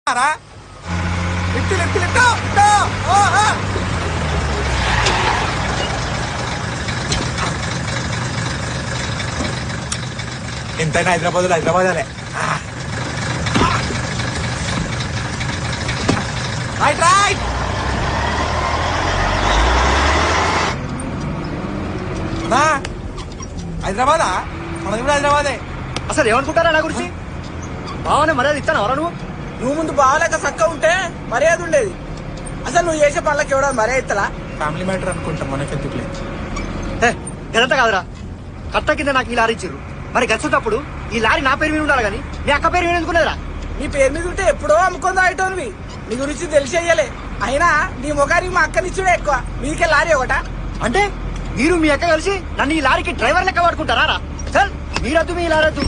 ఎంతైనా Hyderabad Hyderabad right right హైదరాబాదా మనది కూడా హైదరాబాదే. అసలు ఏమనుకుంటారా నా గురించి? బావనే మర్యాద ఇస్తాను ఎవరా నువ్వు ముందు బావలేక చక్క ఉంటే మర్యాద ఉండేది. అసలు నువ్వు చేసే పనులకు ఎవడో మర్యాద ఇస్తలా? ఫ్యామిలీ మ్యాటర్ అనుకుంటాం మనకి ఎందుకులే. ఇదంతా కాదురా, కట్ట కింద నాకు ఈ లారీ ఇచ్చారు. మరి గచ్చేటప్పుడు ఈ లారీ నా పేరు మీద ఉండాలి కానీ మీ అక్క పేరు మీద ఎందుకున్నదిరా? నీ పేరు మీద ఉంటే ఎప్పుడో అమ్ముకొని తాగేటోనివి. నీ గురించి తెలిసేయలే. అయినా నీ ముఖానికి మా అక్కనిచ్చుడే ఎక్కువ. మీకే లారీ ఒకట అంటే మీరు మీ అక్క కలిసి నన్ను ఈ లారీకి డ్రైవర్ లెక్క వాడుకుంటారా రా? చల్ మీరద్దు మీ లారద్దు.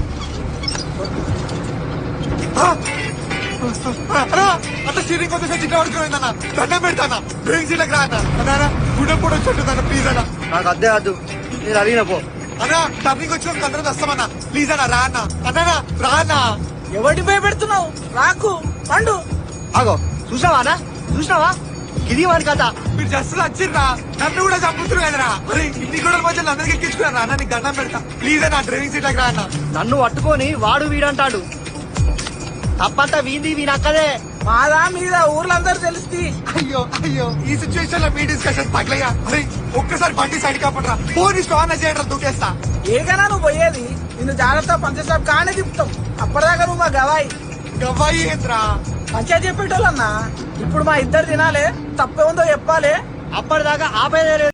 అంత స్టీరింగ్ కొంచెం చిన్న పడుకున్నా దండం పెడతానా డ్రైవింగ్ సీట్లకు రా అన్న గుడ్డ కూడా వచ్చి ప్లీజ్ అన్న. నాకు అద్దే వద్దు, నేను అడిగిన పో అన్నా. టర్నింగ్ వచ్చిన అందరం వస్తామన్నా ప్లీజ్ అన్న రా అన్న. అన్నా రా అన్న. ఎవరి పోయి పెడుతున్నావు? రాకు పండు. ఆగో చూసావా అన్న, చూసినావా? ఇది వాని కథ. మీరు జస్ట్ వచ్చిర్రా, నన్ను కూడా చంపుతున్నారు కదరా. మరి ఇన్ని కూడా మధ్యలో అందరికి ఎక్కించుకున్నారా అన్న? నీకు దండం పెడతా ప్లీజ్ అన్న, డ్రైవింగ్ సీట్లకు రా అన్న. నన్ను పట్టుకొని వాడు వీడంటాడు. తప్పంతా వీంది వీనక్కదే. మాదా మీద ఊర్లందరూ తెలుస్తుంది. అయ్యో అయ్యో ఈ సిచ్యువేషన్ లో మీ డిస్కషన్ తగలయ్యా. అరే ఒక్కసారి బండి సైడ్ కాపడరా, ఫోన్ స్టాన్ చేయడం దూకేస్తా. ఏగనా నువ్వు పోయేది? నిన్ను జాగ్రత్త పంచాయతీ కానే తిప్పుతాం. అప్పటిదాకా నువ్వు మా గవాయి. గవ్వాయి ఏంద్రా? పంచాయతీ చెప్పేటోళ్ళన్నా. ఇప్పుడు మా ఇద్దరు తినాలే, తప్పేముందో చెప్పాలి. అప్పటిదాకా ఆపేదే లేదు.